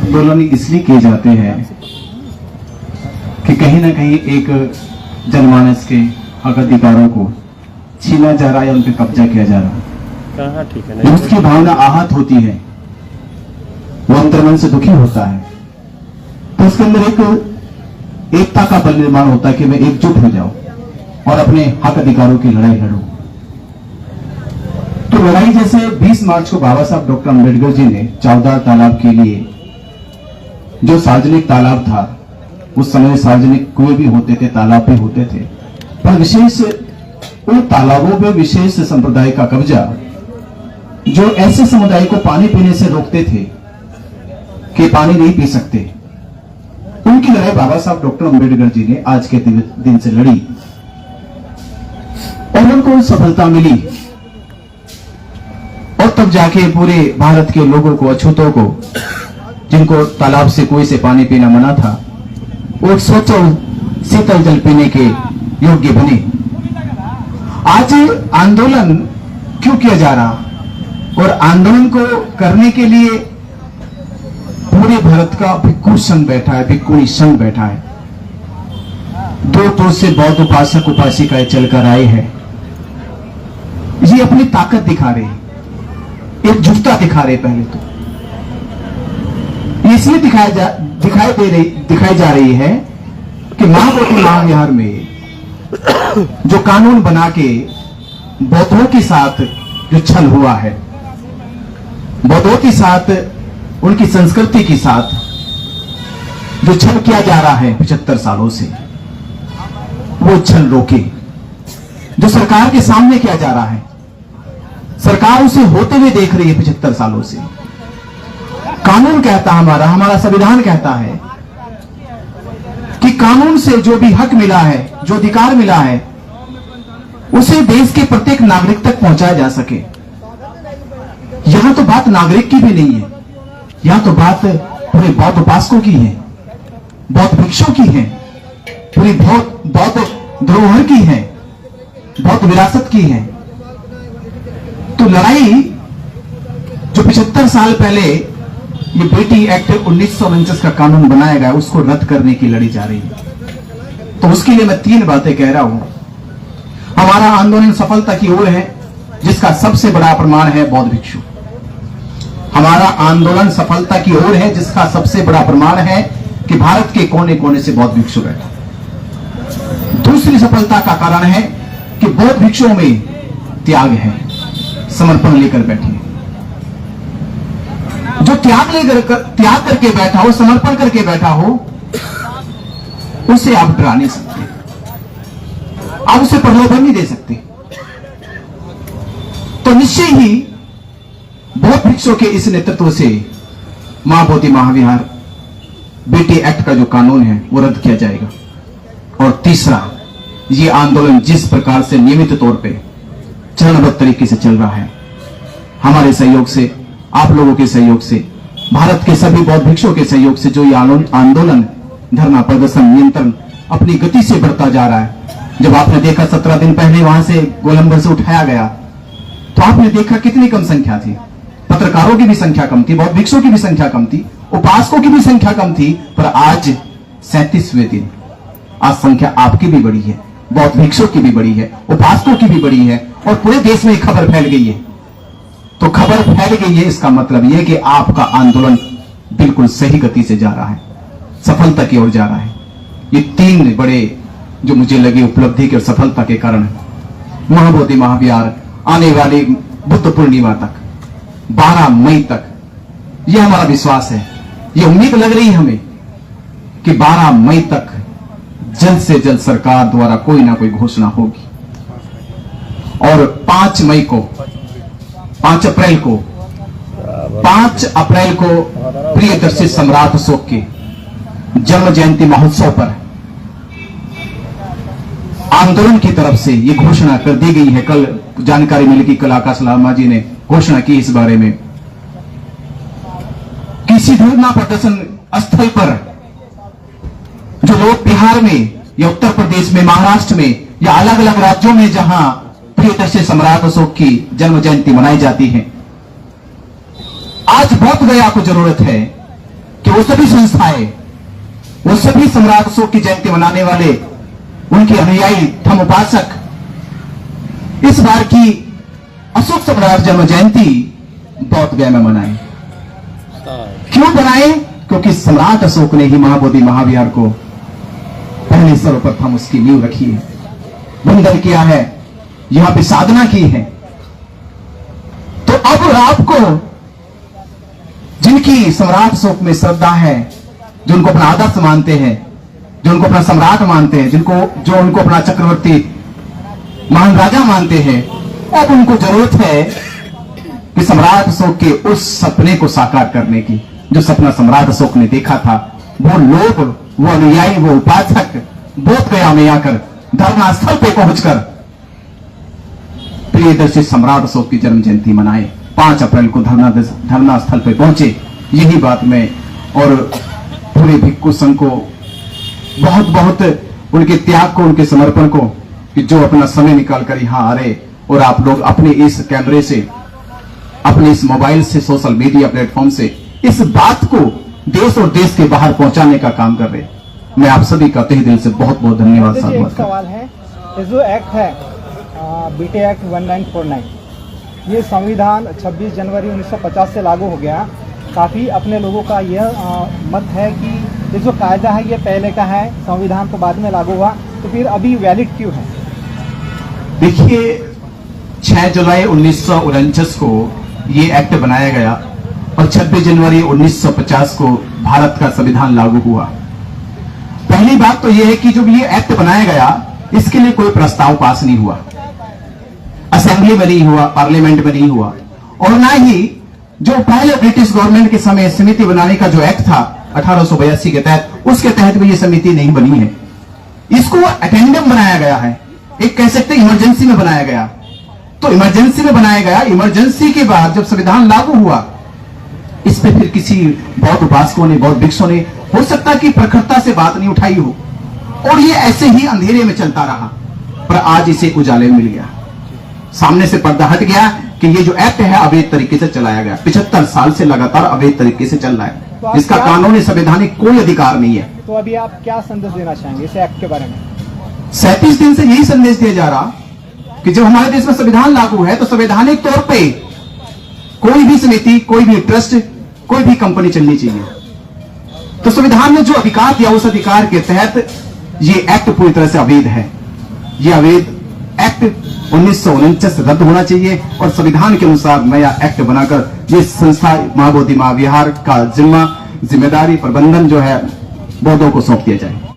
आंदोलन इसलिए किए जाते हैं कि कहीं ना कहीं एक जनमानस के हक अधिकारों को छीना जा रहा है, उन पर कब्जा किया जा रहा है। ठीक है, जब उसकी भावना आहत होती है, वो अंतर्मन से दुखी होता है, तो उसके अंदर एक एकता का बल निर्माण होता है कि मैं एकजुट हो जाऊं और अपने हक अधिकारों की लड़ाई लड़ूं। तो लड़ाई जैसे 20 मार्च को बाबा साहब डॉक्टर अम्बेडकर जी ने चौदार तालाब के लिए, जो सार्वजनिक तालाब था, उस समय सार्वजनिक कुएं भी होते थे, तालाब भी होते थे, पर विशेष उन तालाबों में विशेष संप्रदाय का कब्जा, जो ऐसे समुदाय को पानी पीने से रोकते थे कि पानी नहीं पी सकते, उनकी लड़ाई बाबा साहब डॉक्टर अम्बेडकर जी ने आज के दिन से लड़ी और उनको सफलता मिली। और तब जाके पूरे भारत के लोगों को, अछूतों को, जिनको तालाब से कुएं से पानी पीना मना था, वो स्वच्छ शीतल जल पीने के योग्य बने। आज आंदोलन क्यों किया जा रहा, और आंदोलन को करने के लिए पूरे भारत का भिक्खु संघ बैठा है, भिक्खुणी संघ बैठा है। दो से बौद्ध उपासक उपासिकाएं चलकर आए हैं। ये अपनी ताकत दिखा रहे हैं, एकजुटता दिखा रहे। पहले तो इसलिए दिखाई जा रही है कि महाबोधि महाविहार में जो कानून बना के बौद्धों के साथ जो छल हुआ है, बौद्धों के साथ, उनकी संस्कृति के साथ जो छल किया जा रहा है 75 सालों से, वो छल रोके। जो सरकार के सामने किया जा रहा है, सरकार उसे होते हुए देख रही है 75 सालों से। कानून कहता है, हमारा संविधान कहता है कि कानून से जो भी हक मिला है, जो अधिकार मिला है, उसे देश के प्रत्येक नागरिक तक पहुंचाया जा सके। यहां तो बात नागरिक की भी नहीं है, यहां तो बात पूरे बौद्ध उपासकों की है, बौद्ध भिक्षुओं की है, पूरी बौद्ध धरोहर की है, बौद्ध विरासत की है। तो लड़ाई जो 75 साल पहले ये बेटी एक्ट 1949 का कानून बनाया गया, उसको रद्द करने की लड़ी जा रही है। तो उसके लिए मैं 3 बातें कह रहा हूं। हमारा आंदोलन सफलता की ओर है, जिसका सबसे बड़ा प्रमाण है बौद्ध भिक्षु। हमारा आंदोलन सफलता की ओर है, जिसका सबसे बड़ा प्रमाण है कि भारत के कोने कोने से बौद्ध भिक्षु बैठे। दूसरी सफलता का कारण है कि बौद्ध भिक्षुओं में त्याग है, समर्पण लेकर बैठे। जो त्याग करके बैठा हो, समर्पण करके बैठा हो, उसे आप डरा नहीं सकते, आप उसे प्रलोभन नहीं दे सकते। तो निश्चय ही बौद्ध भिक्षुओं के इस नेतृत्व से महाबोधि महाविहार बेटी एक्ट का जो कानून है वो रद्द किया जाएगा। और तीसरा, ये आंदोलन जिस प्रकार से नियमित तौर पे चरणबद्ध तरीके से चल रहा है, हमारे सहयोग से, आप लोगों के सहयोग से, भारत के सभी बौद्ध भिक्षुओं के सहयोग से जो ये आंदोलन, धरना प्रदर्शन, नियंत्रण अपनी गति से बढ़ता जा रहा है। जब आपने देखा 17 दिन पहले वहां से गोलंबर से उठाया गया, तो आपने देखा कितनी कम संख्या थी, पत्रकारों की भी संख्या कम थी, बौद्ध भिक्षुओं की भी संख्या कम थी, उपासकों की भी संख्या कम थी। पर आज 37वें दिन, आज संख्या आपकी भी बड़ी है, बौद्ध भिक्षुओं की भी बड़ी है, उपासकों की भी बड़ी है, और पूरे देश में खबर फैल गई है। तो खबर फैल गई है, इसका मतलब यह कि आपका आंदोलन बिल्कुल सही गति से जा रहा है, सफलता की ओर जा रहा है। ये 3 बड़े जो मुझे लगे उपलब्धि के और सफलता के कारण महाबोधि महाविहार आने वाली बुद्ध पूर्णिमा तक, 12 मई तक, यह हमारा विश्वास है, यह उम्मीद लग रही है हमें कि 12 मई तक जल्द से जल्द सरकार द्वारा कोई ना कोई घोषणा होगी। और 5 अप्रैल को प्रियदर्शी सम्राट अशोक के जन्म जयंती महोत्सव पर आंदोलन की तरफ से यह घोषणा कर दी गई है। कल जानकारी मिली कि कल आकाश लामा जी ने घोषणा की इस बारे में, किसी धरना प्रदर्शन स्थल पर जो लोग बिहार में या उत्तर प्रदेश में, महाराष्ट्र में या अलग अलग राज्यों में जहां प्रियदर्शी सम्राट अशोक की जन्म जयंती मनाई जाती है, आज बोध गया को जरूरत है कि वो सभी संस्थाएं, वो सभी सम्राट अशोक की जयंती मनाने वाले, उनके अनुयायी धर्म उपासक इस बार की अशोक सम्राट जन्म जयंती बोधगया में मनाए। क्यों बनाए? क्योंकि सम्राट अशोक ने ही महाबोधि महाविहार को पहले सर्वप्रथम उसकी नींव रखी है, बंधन किया है, यहां पे साधना की है। तो अब आपको जिनकी सम्राट अशोक में श्रद्धा है, जो उनको अपना आदर्श मानते हैं, जो उनको अपना सम्राट मानते हैं, जो उनको अपना चक्रवर्ती महान राजा मानते हैं, अब उनको जरूरत है कि सम्राट अशोक के उस सपने को साकार करने की, जो सपना सम्राट अशोक ने देखा था। वो लोग, वो अनुयायी, वो उपासक बोधगया में आकर धरना स्थल पे पहुंचकर प्रियदर्शी सम्राट अशोक की जन्म जयंती मनाए। 5 अप्रैल को धरना स्थल पे पहुंचे। यही बात मैं और पूरे भिक्खु संघ को बहुत बहुत उनके त्याग को, उनके समर्पण को, कि जो अपना समय निकालकर यहां आ रहे और आप लोग अपने इस कैमरे से, अपने इस मोबाइल से, सोशल मीडिया प्लेटफॉर्म से इस बात को देश और देश के बाहर पहुंचाने का काम कर रहे हैं। मैं आप सभी का तहे दिल से बहुत बहुत धन्यवाद। एक सवाल है, ये जो एक्ट है बीटी एक्ट 1949, ये संविधान 26 जनवरी 1950 से लागू हो गया। काफ़ी अपने लोगों का यह मत है कि ये जो कायदा है ये पहले का है, संविधान तो बाद में लागू हुआ, तो फिर अभी वैलिड क्यों है? देखिए, 6 जुलाई 1949 को ये एक्ट बनाया गया और 26 जनवरी 1950 को भारत का संविधान लागू हुआ। पहली बात तो यह है कि जब ये एक्ट बनाया गया, इसके लिए कोई प्रस्ताव पास नहीं हुआ, असेंबली में नहीं हुआ, पार्लियामेंट में नहीं हुआ, और ना ही जो पहले ब्रिटिश गवर्नमेंट के समय समिति बनाने का जो एक्ट था 1882 के तहत, उसके तहत भी ये समिति नहीं बनी है। इसको एटेंडम बनाया गया है, एक कह सकते इमरजेंसी में बनाया गया। तो इमरजेंसी में बनाया गया, इमरजेंसी के बाद जब संविधान लागू हुआ, इस पे फिर किसी बौद्ध उपासकों ने, बौद्ध भिक्षुओं ने, हो सकता कि प्रखरता से बात नहीं उठाई हो, और ये ऐसे ही अंधेरे में चलता रहा। पर आज इसे उजाले मिल गया, सामने से पर्दा हट गया कि ये जो एक्ट है अवैध तरीके से चलाया गया। 75 साल से लगातार अवैध तरीके से चल रहा है, तो इसका कानूनी संवैधानिक कोई अधिकार नहीं है। तो अभी आप क्या संदेश देना चाहेंगे इस एक्ट के बारे में? 37 दिन से यही संदेश दिया जा रहा कि जब हमारे देश में संविधान लागू है तो संवैधानिक तौर पे कोई भी समिति, कोई भी ट्रस्ट, कोई भी कंपनी चलनी चाहिए। तो संविधान ने जो अधिकार दिया, उस अधिकार के तहत ये एक्ट पूरी तरह से अवैध है। ये अवैध एक्ट 1949 रद्द होना चाहिए और संविधान के अनुसार नया एक्ट बनाकर ये संस्था महाबोधि महाविहार का जिम्मेदारी प्रबंधन जो है बौद्धों को सौंप दिया जाए।